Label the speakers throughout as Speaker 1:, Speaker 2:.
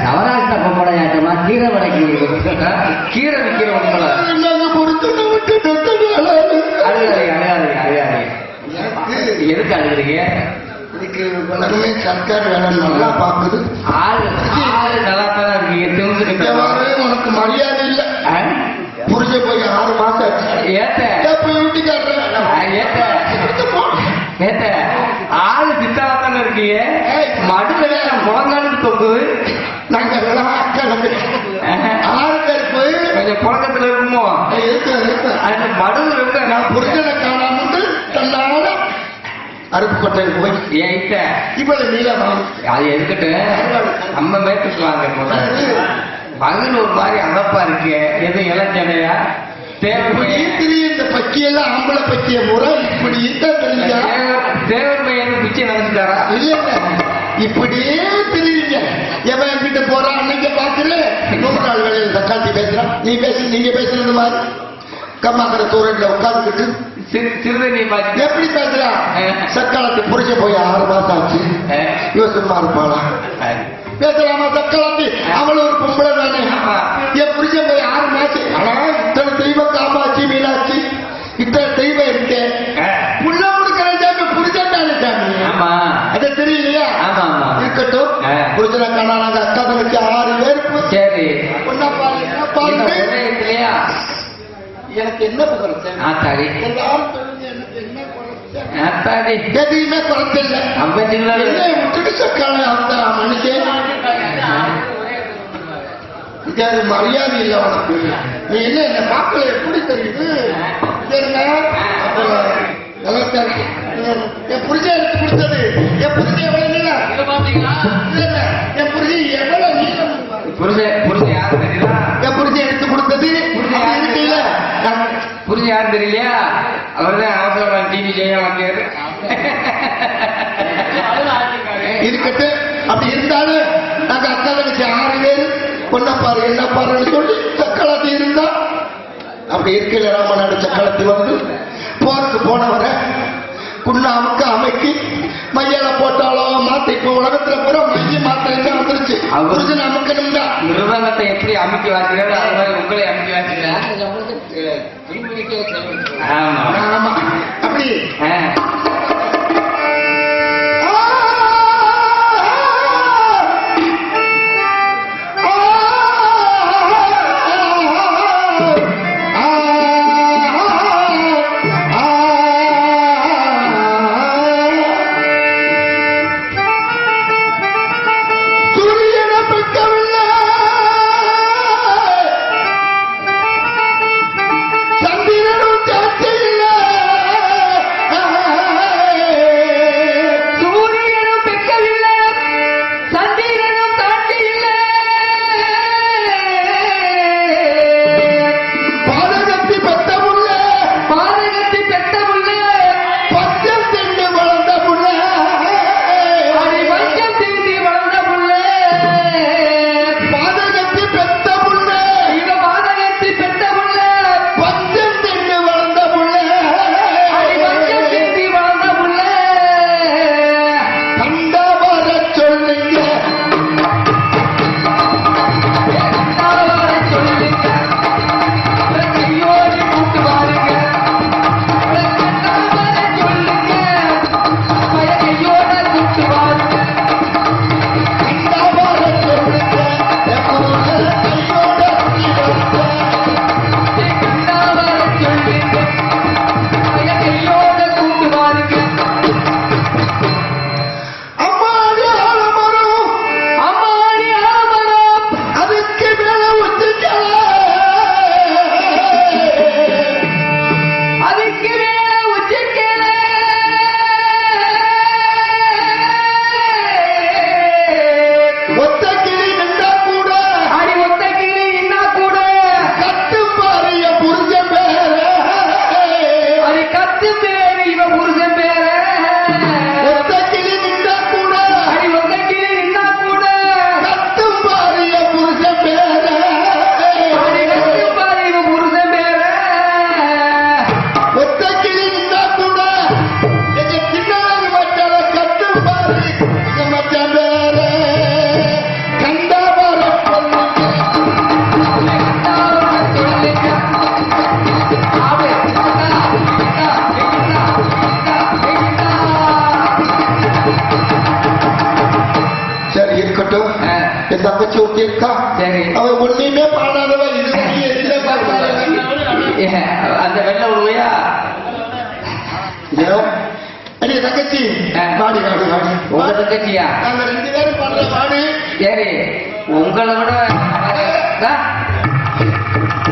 Speaker 1: சவராஷ்ட பொம்பளையாட்டமா கீரை வடைக்கு கீரை விற்கிறவங்கள எதுக்கு அழுகிறீங்க?
Speaker 2: இதுக்கு உலகமே சர்க்கார் வேலை நல்லா பாக்குது.
Speaker 1: ஆளு நல்லா தான் இருக்கீங்க.
Speaker 2: உனக்கு மரியாதை இல்லை. புரிஞ்ச போய் 6 மாசம்
Speaker 1: ஏத்த ஆளு சித்தாத்தான இருக்கீங்க. மடுல முழங்காலுக்கு தொங்குது.
Speaker 2: நாங்க 6 பேர் போய்
Speaker 1: கொஞ்சம் புழக்கத்துல இருக்குமோ அது மடுல இருக்க.
Speaker 2: நான் புரிஞ்சதை காணாமட்டு தன்னால அருப்புக்கோட்டையில் போய்
Speaker 1: ஏத்த
Speaker 2: இவ்வளவு நீளம்
Speaker 1: அது எதுக்கிட்டு நம்ம மேற்குக்கு வாங்க மகன் ஒரு மாதிரி அகப்பா இருக்கு. எது இளஞ்சனையா
Speaker 2: இந்த பக்கியெல்லாம் ஆம்பளை பக்கிய முறை இப்படி
Speaker 1: தேவர் பையன் பிச்சை நினைச்சுட்டாரா?
Speaker 2: இல்ல இப்படியே தெரியுங்க. எவன் கிட்ட போறான் அன்னைக்கு பாக்குற 100 நாள் வேலையில் தக்காளி பேசுறான். நீங்க பேசுறது மாதிரி கம்மாக்கிற தூரத்துல உட்காந்துக்கிட்டு
Speaker 1: சிறுதண்ணி பாத்து
Speaker 2: எப்படி பேசுறான்? சக்காலத்து புரிச்ச போய் 6 மாசம் ஆச்சு. இவ சும்மா இருப்பாளா? பேசலாமா? சக்காலத்து அவள் ஒரு பொம்பளை தானே. என் புரிச்ச போய் 6 மாசம். ஆனா இத்தனை தெய்வம் காமாட்சி மீனாட்சி இத்தனை தெய்வம் இருக்கு. புள்ள கொடுக்கிற சாமி புரிச்சாண்டான சாமி. அதை தெரியலையா? இருக்கட்டும். புரிச்சனை காணாங்க. அக்கா தங்கச்சி 6 பேருக்கு
Speaker 1: சரி
Speaker 2: ஒன்னா பாரு என்ன பாருங்க இல்லையா? எனக்கு என்ன
Speaker 1: ஆத்தாடி ஆத்தாடி
Speaker 2: எதையுமே குறைச்சல. விட்டுட்டு சக்கால அந்த மனுஷன் இது மரியாதை இல்லை உனக்கு. நீ என்ன பார்க்கல எப்படி தெரியுது? என் புரிஜ எடுத்து கொடுத்தது என் புரிஜ எவ்வளவு நீளம் என் புரிஜ எவ்வளவு நீளம் என் புரிஜ எடுத்து கொடுத்தது
Speaker 1: புரிஞ்சு யாரும் தெரியலையா? அவர்தான் அவசரம் டிவி ஜெயா வந்தாரு.
Speaker 2: இருக்கட்டு. அப்படி இருந்தாலும் நாங்க அக்கா தங்கச்சி 6 பேர் பொண்ண பாரு என்ன பாருன்னு சொல்லி சக்களத்தி இருந்தா அப்படி இருக்கல. ராமநாடு சக்களத்தி வந்து போருக்கு போனவரை குண்ணாமுக்கு அமைக்கி மையால போட்டாலோ மாத்த. இப்ப உலகத்துல பூரா மைய மாத்திரம் வந்துருச்சு. அவருக்கு நமக்கு
Speaker 1: மிருதங்கத்தை எப்படி அமைக்கி வாசிக்கிறாரு அது மாதிரி உங்களை அமைக்கி வாசிக்கிறார்.
Speaker 2: ஆமா அப்படி தங்கச்சி ஒருத்தி இருக்கா.
Speaker 1: சரி.
Speaker 2: அவ ஒண்ணுமே பாடாதவ, எதுல பார்த்தாலும்
Speaker 1: அந்த வெள்ள உருவையா
Speaker 2: அடி தங்கச்சி பாடி பாடி பாடி.
Speaker 1: உங்க தங்கச்சியா?
Speaker 2: நாங்க 2 பேரும் பாடுற பாடு.
Speaker 1: சரி, உங்களை விட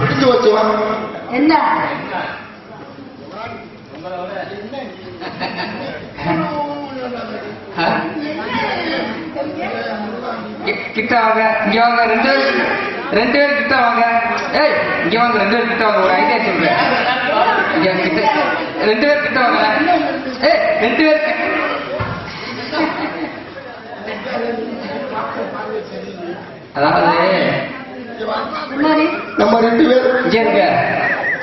Speaker 2: பிடிச்சு வச்சுவா.
Speaker 3: என்ன
Speaker 1: கிட்ட வாங்க, இங்க வாங்க. 2 பேர் கிட்ட வாங்க. ஏய், இங்க வாங்க, 2 பேர் கிட்ட வாங்க. ஒரு ஐடியா சொல்றேன். இங்க கிட்ட 2 பேர் கிட்ட வாங்க. ஏய், 2 பேர் அதாவது
Speaker 2: நம்ம 2 பேரும்
Speaker 1: இங்க இருக்க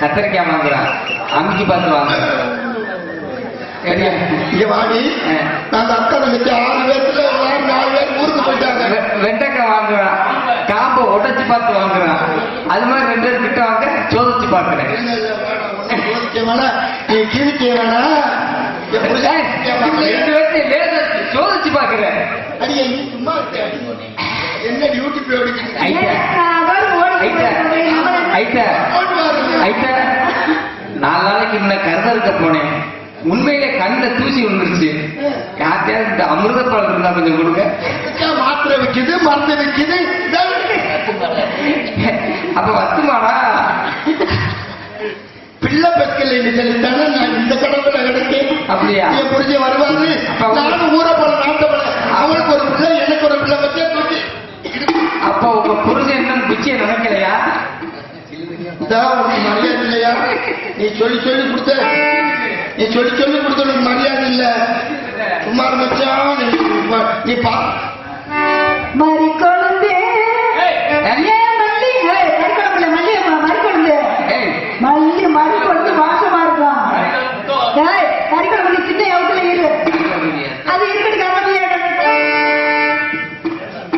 Speaker 1: கத்திரிக்காய் வாங்குறான், அமுக்கி பார்த்து வாங்க.
Speaker 2: இங்க வாடி. நாங்க அக்கா தங்கச்சி 6 பேர்த்துல 4 பேர் ஊருக்கு போயிட்டாங்க.
Speaker 1: வெண்டைக்காய் வாங்குறான், காம்பை உடைச்சு பார்த்து வாங்குறான். அது மாதிரி 2 பேர் கிட்ட வாங்க, சோதிச்சு பார்க்கிறேன்.
Speaker 2: நீ கிழிக்க வேணா,
Speaker 1: 2 பேர்த்தையும் சோதிச்சு பார்க்கிறேன்.
Speaker 2: அடியே நீ சும்மா என்ன டியூட்டி போய்
Speaker 1: 4 நாளைக்கு முன்ன கருதறுக்க போனேன். உண்மையிலே கண்ணில் தூசி விழுந்துருச்சு. யார்கிட்டயாவது இந்த அமிர்த பழம் இருந்தா கொஞ்சம் கொடுங்க.
Speaker 2: மாத்திரை வைக்குது, மருந்து வைக்குது.
Speaker 1: அப்ப வத்துமாடா?
Speaker 2: பிள்ளை பெற்கலை சொல்லித்தானே நான் இந்த கடவுளை கிடைக்கேன்.
Speaker 1: அப்படியா?
Speaker 2: புரிஞ்ச வருவாரு. நானும் ஊரை போல நாட்டை போல அவனுக்கு ஒரு பிள்ளை, எனக்கு ஒரு பிள்ளை பற்றிய தூக்கி.
Speaker 1: அப்ப உங்க புரிஞ்ச என்னன்னு பிச்சையை நினைக்கலையா?
Speaker 2: மரியாதை இல்லையா? நீ சொல்லி சொல்லி கொடுத்த, நீ சொல்லி சொல்லி கொடுத்த மரியாதை இல்ல. சும்மா மச்சான் நீ பா
Speaker 3: மறி கொழுந்தே மல்லி மறி கொழுந்து வாசமா இருக்கும். கறிக்குழம்பு சின்ன எவத்துல இரு, அது இருக்கட்டு கரண்டியா.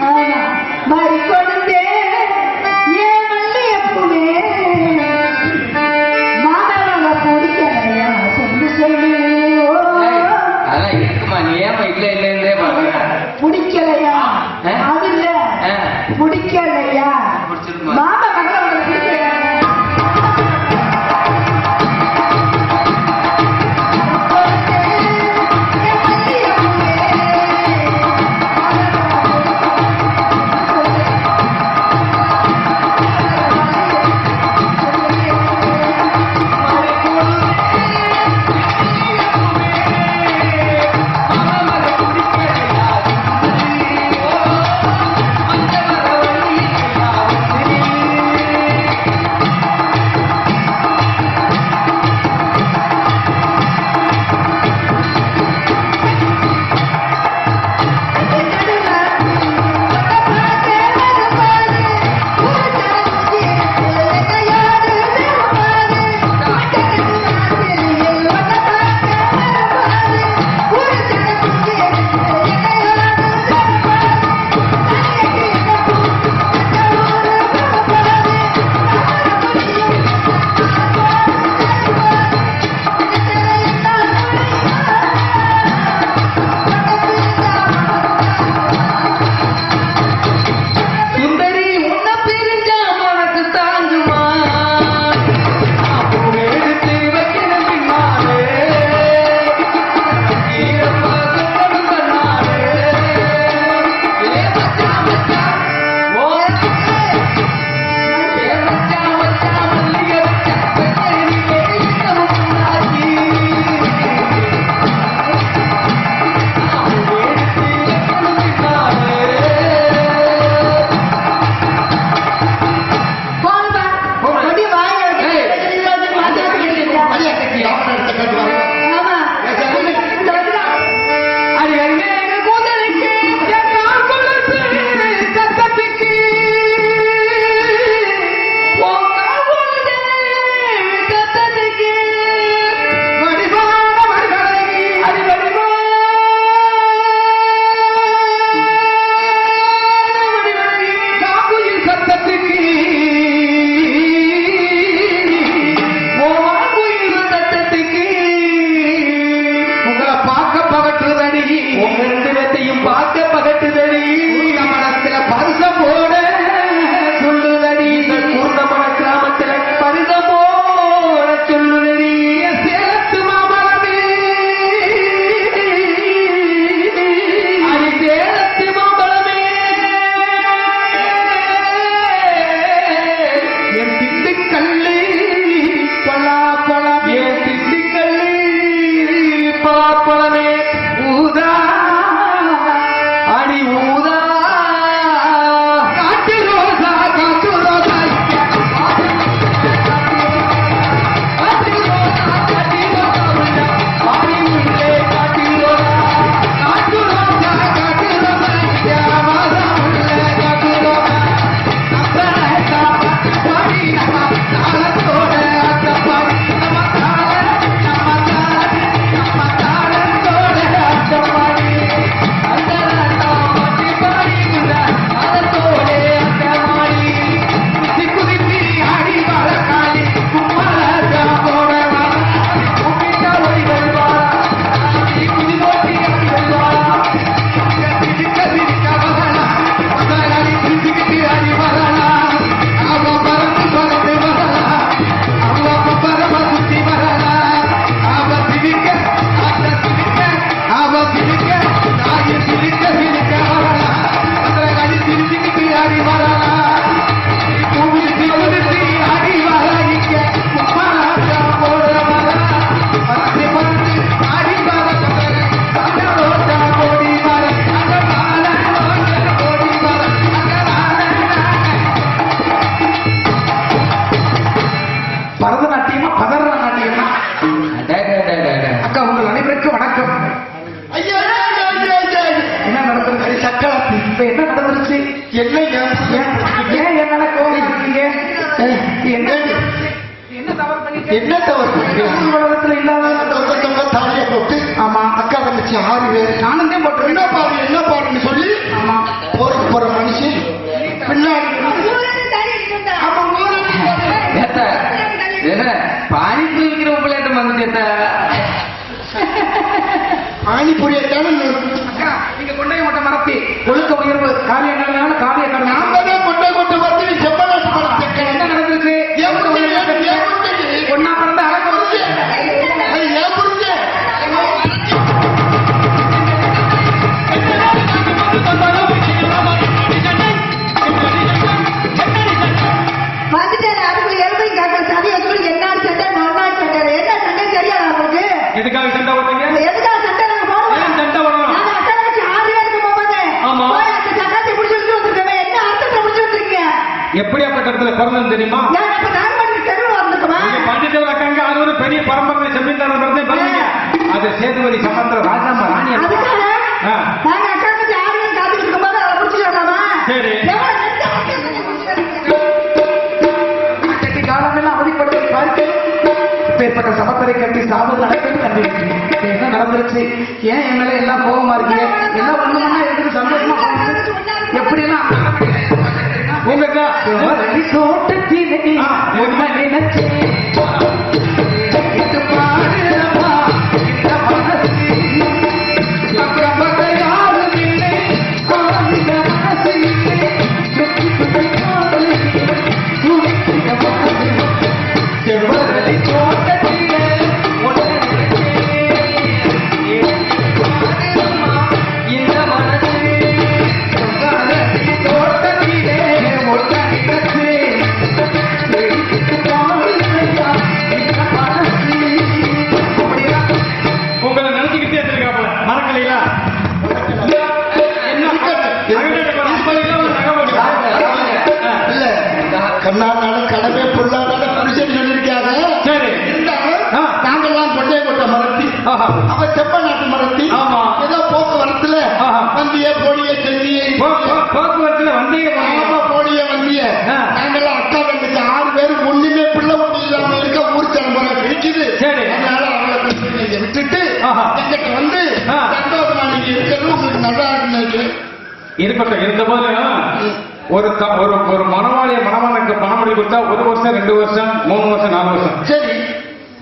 Speaker 3: ஆமா, மறி கொழுந்தே ஏன் மல்லி எப்பவுமே மாதாவாங்க பிடிக்கலையா சொல்லு சொல்லு.
Speaker 1: அதான் இருக்குமா, நீ ஏமா இல்ல இல்லைன்னே பாருங்க.
Speaker 3: பிடிக்கல
Speaker 1: இப்ப என்ன நடந்துருச்சு?
Speaker 2: என்ன
Speaker 1: ஏன் என்ன கோவமா இருக்கீங்க? என்ன தவறு பண்ணிட்டீங்க?
Speaker 2: என்ன தவறு
Speaker 1: உலகத்துல இல்லாத
Speaker 2: தாலியை போட்டு
Speaker 1: ஆமா
Speaker 2: அக்கா தங்கச்சி 6 பேர்
Speaker 1: நானும் தான் போட்டு
Speaker 2: என்ன பாருன்னு சொல்லி
Speaker 1: ஆமா
Speaker 2: போருக்கு போற மனுஷன் பின்னாடி
Speaker 1: என்ன பானிபூரி விற்கிற பிள்ளைகிட்ட வந்துட்டேத்த
Speaker 2: பானிபூரியத்தான
Speaker 1: நீங்க கொண்டே மட்டும் மறப்பி ஒழுக்க உயர்வு காலிய கடனால காலிய கடனா
Speaker 2: நாம கொண்டை வந்து செம்மநாட்டு மரத்தை
Speaker 1: என்ன நடந்துருக்கு? ஒன்னா பிறந்த அழகு
Speaker 3: வந்துட்டேன் அதுக்குள்ள எருமையும் கேட்கறது அது எதுக்குள்ள என்ன சட்டை நொன்னாடு சட்டை என்ன சட்டை தெரியாது உங்களுக்கு
Speaker 4: எதுக்காக சண்டை போடுறீங்க?
Speaker 3: எதுக்காக சட்டை நாங்க போடுவோம்
Speaker 4: ஏன் சண்டை போடணும்?
Speaker 3: நாங்க அக்கா வச்சு 6 பேருக்கு போகும்போது
Speaker 4: ஆமா.
Speaker 3: போய் அந்த சட்டத்தை பிடிச்சி வச்சு வந்துருக்கேன் என்ன அர்த்தத்தை பிடிச்சி வச்சிருக்கீங்க
Speaker 4: எப்படியாப்பட்ட இடத்துல பிறந்தது தெரியுமா?
Speaker 3: ஏன் இப்ப நான் பண்ணி தெருவில் வந்துருக்குமா
Speaker 4: இங்க பண்டிதர் அக்காங்க அது ஒரு பெரிய பரம்பரை செம்மிந்தாரம் பிறந்தே பாருங்க. அது சேதுபதி சமந்திர ராஜாம ராணி
Speaker 3: அதுக்காக
Speaker 4: ஆ.
Speaker 3: நாங்க அக்கா வச்சு 6 பேர் காத்துக்கிட்டு இருக்கும்போது அதை பிடிச்சி வரலாமா
Speaker 4: சரி.
Speaker 1: கட்டி காலமெல்லாம் அவதிப்படுத்தி பார்த்து பேர்பட்ட சமத்தரை கட்டி சாபம் நடக்குது கண்டு என்ன நடந்துருச்சு? ஏன் என் மேல எல்லாம் கோபமா இருக்கீங்க? எல்லாம் ஒண்ணு மண்ணா இருக்குது சந்தோஷமா எப்படி எல்லாம்
Speaker 4: உங்க
Speaker 1: தோட்டத்திலே உண்மை நினைச்சேன் இது பாடுறப்பா இந்த மனசு அப்புறம் பக்க யாரும் இல்லை ஆயுத மனசு இல்லை சுற்றி சுற்றி காதல் துடிக்கிற மனசு செவ்வரளி தோட்டத்திலே உன்னை நினைச்சேன் பாடுறப்பா இந்த மனசு செவ்வரளி தோட்டத்திலே உன்னை நினைச்சேன் வெடித்து பாடுறப்பா இந்த மனசு அப்படியா
Speaker 4: உங்களை நினைச்சுக்கிட்டே இருக்காப்ல மறக்கலையா? என்ன
Speaker 2: இல்ல கண்ணானாலும் கடமை பொருளாதார புருஷன் சொல்லியிருக்காங்க
Speaker 4: சரி. ஆ.
Speaker 2: நாங்கெல்லாம் கொண்டே கொட்ட மரத்தி
Speaker 4: ஆஹா.
Speaker 2: அவ செப்ப நாட்டு மரத்தி
Speaker 4: ஆமா.
Speaker 2: ஏதோ போக்குவரத்துல
Speaker 4: ஆஹா.
Speaker 2: வந்திய போடிய சென்னிய
Speaker 4: போக்குவரத்துல வந்தே
Speaker 2: ஆமா போடிய வந்திய
Speaker 4: ஆ.
Speaker 2: நாங்கெல்லாம் அக்கா தங்கச்சி 6 பேர் ஒண்ணுமே பிள்ளை ஒண்ணு இல்லாம இருக்க ஊர் தலைமுறை கிடைக்குது
Speaker 4: சரி.
Speaker 2: அதனால அவளை கொஞ்சம் நீங்க விட்டுட்டு
Speaker 4: ஆஹா.
Speaker 2: எங்கிட்ட வந்து
Speaker 4: ஆ.
Speaker 2: சந்தோஷமா நீங்க இருக்கிறது உங்களுக்கு நல்லா இருக்குன்னு
Speaker 4: இருக்கட்டும். இருந்த போது ஒரு மனவாளிய மனவானுக்கு பணம் பண்ணி கொடுத்தா 1 வருஷம் 2 வருஷம் 3 வருஷம் 4 வருஷம்
Speaker 2: சரி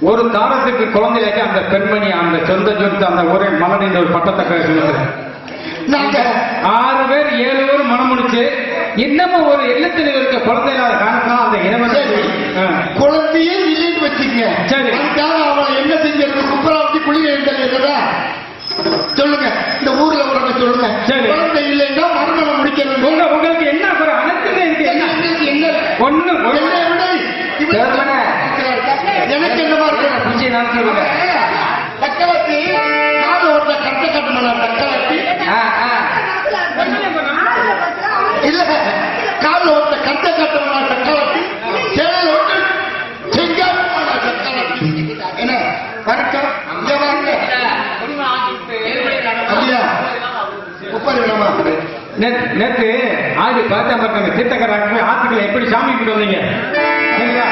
Speaker 4: ஒரு தாரத்துக்கு குழந்தையாக்கி அந்த பெண்மணி அந்த சொந்த சொத்து அந்த ஒரே மலனின் ஒரு பட்டத்தக்க சொல்லுது.
Speaker 2: நாங்க
Speaker 4: 6 பேர் 7 பேர் மனம் முடிச்சு இன்னமும் ஒரு எண்ணத்தில் இருக்க குழந்தை இல்லாத காரணத்தினால அந்த இறைவன்
Speaker 2: சரி. குழந்தையே இல்லைன்னு வச்சுக்க
Speaker 4: சரி.
Speaker 2: அதுக்காக அவளை என்ன செஞ்சிருக்கு குப்பராவட்டி குழி எழுந்தா சொல்லுங்க இந்த ஊர்ல உடனே சொல்லுங்க
Speaker 4: சரி.
Speaker 2: குழந்தை இல்லைன்னா மறுமணம் முடிக்கிறது
Speaker 4: உங்களுக்கு என்ன குறை அனைத்துமே இருக்கு.
Speaker 2: என்ன
Speaker 4: ஒண்ணு
Speaker 2: என்னை விட
Speaker 1: தேர்தல
Speaker 2: எனக்கு என்னமா இருக்கு
Speaker 1: பூஜை நான் சொல்லுங்க
Speaker 2: தக்கலத்தி கால ஒருத்த கட்ட கட்டணும் தக்கலத்தி இல்ல கால ஒருத்த கட்ட கட்டணும் தக்கலத்தி சேலை ஒன்று செங்கால தக்கலத்தி என்ன வணக்கம் இங்க வாங்க அப்படியா உப்பாரி வேணாமா
Speaker 4: நேற்று ஆடி பார்த்தா பாருங்க தீர்த்தக்கராக்கு ஆத்துக்களை எப்படி சாமி கிட்ட வந்தீங்க சரிங்களா?